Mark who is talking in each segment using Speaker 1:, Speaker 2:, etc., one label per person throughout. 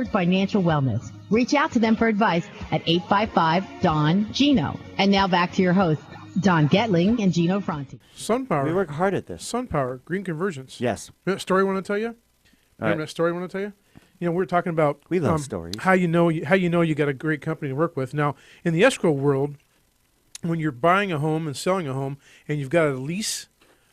Speaker 1: Financial wellness. Reach out to them for advice at 855-DON-GINO. And now back to your hosts, Don Getling and Gino Franti.
Speaker 2: SunPower.
Speaker 3: We work hard at this.
Speaker 2: SunPower, green convergence.
Speaker 3: Yes.
Speaker 2: That story I want to tell you? Remember that story I want to tell you? You know, we're talking about
Speaker 3: We love stories.
Speaker 2: How you know you got a great company to work with. Now, in the escrow world, when you're buying a home and selling a home and you've got a lease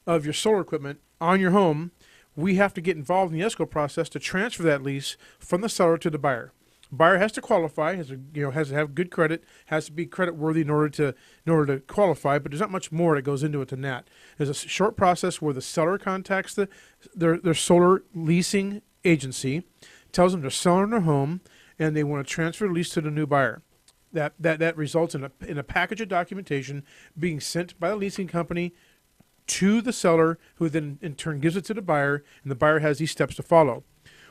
Speaker 2: of your solar equipment on your home, we have to get involved in the escrow process to transfer that lease from the seller to the buyer. Buyer has to qualify, has to have good credit, has to be credit worthy in order to qualify. But there's not much more that goes into it than that. There's a short process where the seller contacts their solar leasing agency, tells them they're selling their home, and they want to transfer the lease to the new buyer. That results in a package of documentation being sent by the leasing company to the seller, who then in turn gives it to the buyer, and the buyer has these steps to follow.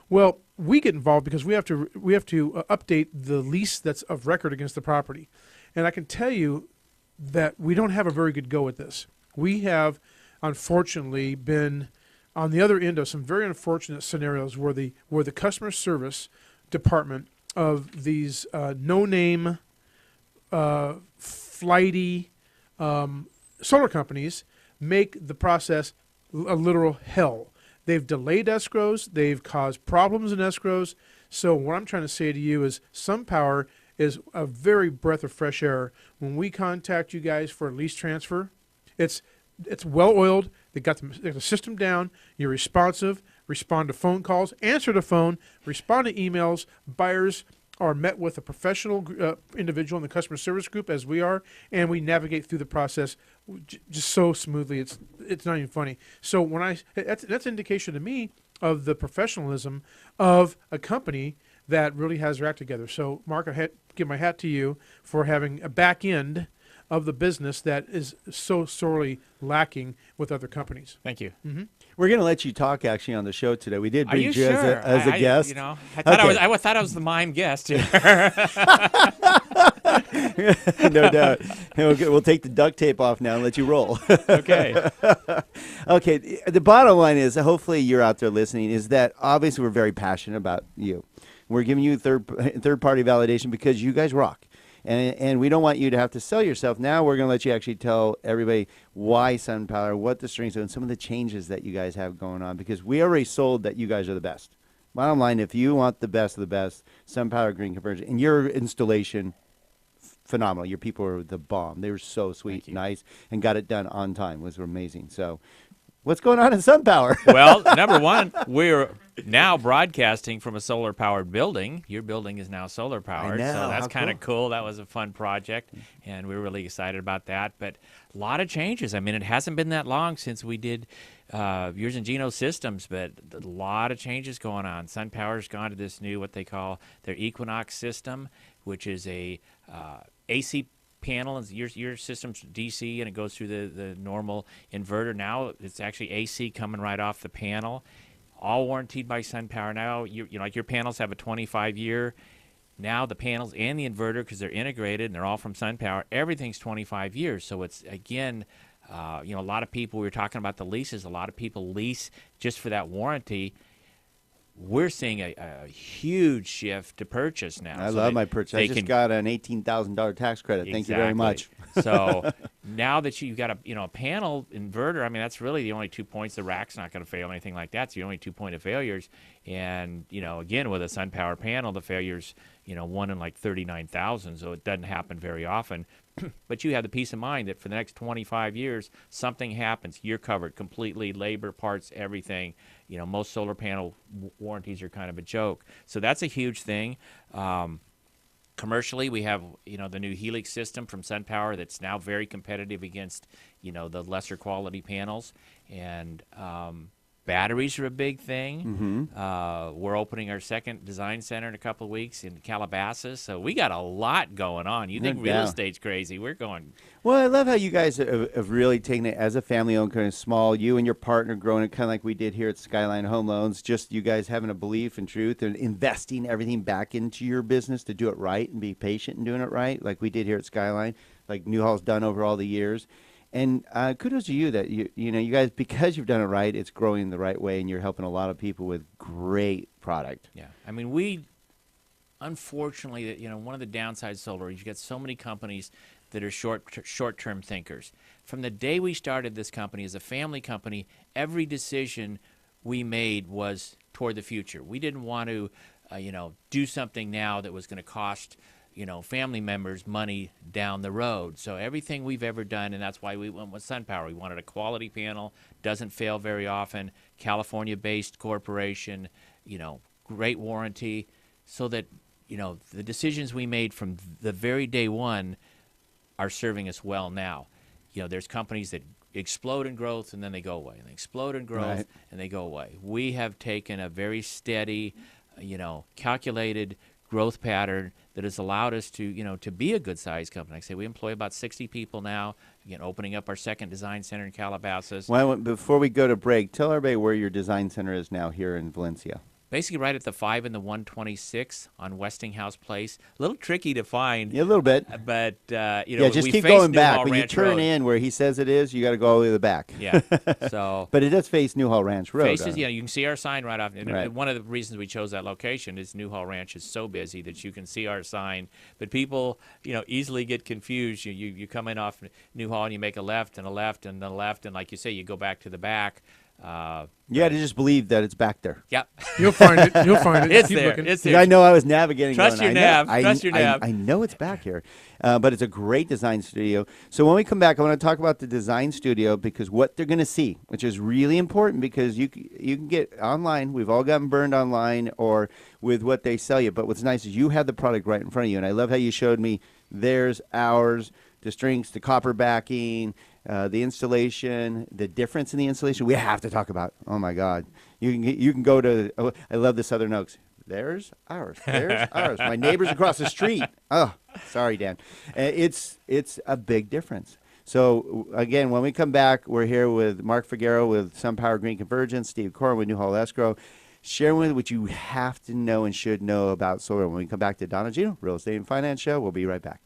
Speaker 2: Well, we get involved because we have to update the lease that's of record against the property, and I can tell you that we don't have a very good go at this. We have, unfortunately, been on the other end of some very unfortunate scenarios where the customer service department of these no-name, flighty solar companies make the process a literal hell. They've delayed escrows. They've caused problems in escrows. So what I'm trying to say to you is SunPower is a very breath of fresh air. When we contact you guys for a lease transfer, it's well-oiled. They got the system down. You're responsive. Respond to phone calls. Answer the phone. Respond to emails. Buyers are met with a professional individual in the customer service group, as we are, and we navigate through the process just so smoothly. It's not even funny. So that's an indication to me of the professionalism of a company that really has their act together. So, Mark, I give my hat to you for having a back end of the business that is so sorely lacking with other companies.
Speaker 4: Thank you.
Speaker 2: Mm-hmm.
Speaker 3: We're going to let you talk actually on the show today. We did bring you
Speaker 4: sure?
Speaker 3: as a guest.
Speaker 4: I thought I was the mime guest here.
Speaker 3: No doubt. We'll take the duct tape off now and let you roll.
Speaker 4: Okay.
Speaker 3: Okay. The bottom line is, hopefully you're out there listening, is that obviously we're very passionate about you. We're giving you third-party validation because you guys rock. And we don't want you to have to sell yourself. Now we're going to let you actually tell everybody why SunPower, what the strengths are, and some of the changes that you guys have going on, because we already sold that you guys are the best. Bottom line, if you want the best of the best, SunPower Green Convergence, and your installation, phenomenal. Your people are the bomb. They were so sweet, nice, and got it done on time. It was amazing. So what's going on in SunPower?
Speaker 4: Well, number one, we're now broadcasting from a solar-powered building. Your building is now solar-powered,
Speaker 3: I know.
Speaker 4: so that's
Speaker 3: How
Speaker 4: kind of cool. That was a fun project, and we're really excited about that. But a lot of changes. I mean, it hasn't been that long since we did yours and Gino systems, but a lot of changes going on. SunPower's gone to this new, what they call their Equinox system, which is a AC panel, and your system's DC, and it goes through the normal inverter. Now it's actually AC coming right off the panel, all warranted by SunPower. Now your panels have a 25-year. Now the panels and the inverter, because they're integrated and they're all from SunPower, everything's 25 years. So it's, again, a lot of people, we were talking about the leases, a lot of people lease just for that warranty. We're seeing a huge shift to purchase now.
Speaker 3: I love my purchase. I just got an $18,000 tax credit. Thank you very much.
Speaker 4: So now that you've got a panel inverter, I mean, that's really the only 2 points. The rack's not going to fail, anything like that. It's the only 2 point of failures. And, again, with a SunPower panel, the failure's, 1 in like 39,000, so it doesn't happen very often. But you have the peace of mind that for the next 25 years, something happens, you're covered completely, labor, parts, everything. Most solar panel warranties are kind of a joke. So that's a huge thing. Commercially, we have, the new Helix system from SunPower that's now very competitive against, the lesser quality panels. And batteries are a big thing.
Speaker 3: Mm-hmm.
Speaker 4: We're opening our second design center in a couple of weeks in Calabasas. So we got a lot going on. You think real estate's crazy. We're going.
Speaker 3: Well, I love how you guys have really taken it as a family-owned, kind of small, you and your partner growing it kind of like we did here at Skyline Home Loans, just you guys having a belief and truth and investing everything back into your business to do it right and be patient in doing it right, like we did here at Skyline, like Newhall's done over all the years. And kudos to you that you guys, because you've done it right, it's growing the right way, and you're helping a lot of people with great product.
Speaker 4: Yeah, I mean, we unfortunately, that one of the downsides of solar is you get so many companies that are short-term thinkers. From the day we started this company as a family company, every decision we made was toward the future. We didn't want to, do something now that was going to cost, family members money down the road. So everything we've ever done, and that's why we went with SunPower. We wanted a quality panel, doesn't fail very often, California-based corporation, great warranty, so that, the decisions we made from the very day one are serving us well now. There's companies that explode in growth and then they go away, and they explode in growth
Speaker 3: Right.
Speaker 4: and they go away. We have taken a very steady, calculated growth pattern that has allowed us to, to be a good-sized company. Like I say, we employ about 60 people now. Again, opening up our second design center in Calabasas.
Speaker 3: Well, before we go to break, tell everybody where your design center is now here in Valencia.
Speaker 4: Basically right at the 5 and the 126 on Westinghouse Place. A little tricky to find.
Speaker 3: Yeah, a little bit.
Speaker 4: But,
Speaker 3: Yeah, just
Speaker 4: we
Speaker 3: keep
Speaker 4: face
Speaker 3: going back.
Speaker 4: Newhall
Speaker 3: When you
Speaker 4: Ranch
Speaker 3: turn
Speaker 4: Road.
Speaker 3: in where he says it is, you got to go all the way to the back.
Speaker 4: Yeah. So
Speaker 3: But it does face Newhall Ranch Road.
Speaker 4: faces, you can see our sign right off. And
Speaker 3: Right.
Speaker 4: one of the reasons we chose that location is Newhall Ranch is so busy that you can see our sign. But people, easily get confused. You come in off Newhall and you make a left and a left and a left, and like you say, you go back to the back.
Speaker 3: You got to just believe that it's back there.
Speaker 4: Yep.
Speaker 2: You'll find it. You'll find it.
Speaker 4: It's
Speaker 2: Keep
Speaker 4: there.
Speaker 2: looking.
Speaker 4: It's
Speaker 3: Yeah,
Speaker 4: there.
Speaker 3: I know I was navigating.
Speaker 4: Trust
Speaker 3: going,
Speaker 4: your
Speaker 3: I know-
Speaker 4: nav. Trust your nav.
Speaker 3: I know it's back here, but it's a great design studio. So when we come back, I want to talk about the design studio, because what they're going to see, which is really important, because you can get online. We've all gotten burned online or with what they sell you. But what's nice is you have the product right in front of you, and I love how you showed me theirs, ours, the strings, the copper backing, the installation, the difference in the installation. We have to talk about. Oh my God, you can go to. Oh, I love the Southern Oaks. There's ours. There's ours. My neighbors across the street. Oh, sorry, Dan. It's a big difference. So again, when we come back, we're here with Mark Figueroa with SunPower Green Convergence, Steve Corrin with Newhall Escrow, sharing with what you have to know and should know about solar. When we come back to Don and Gino, Real Estate and Finance Show, we'll be right back.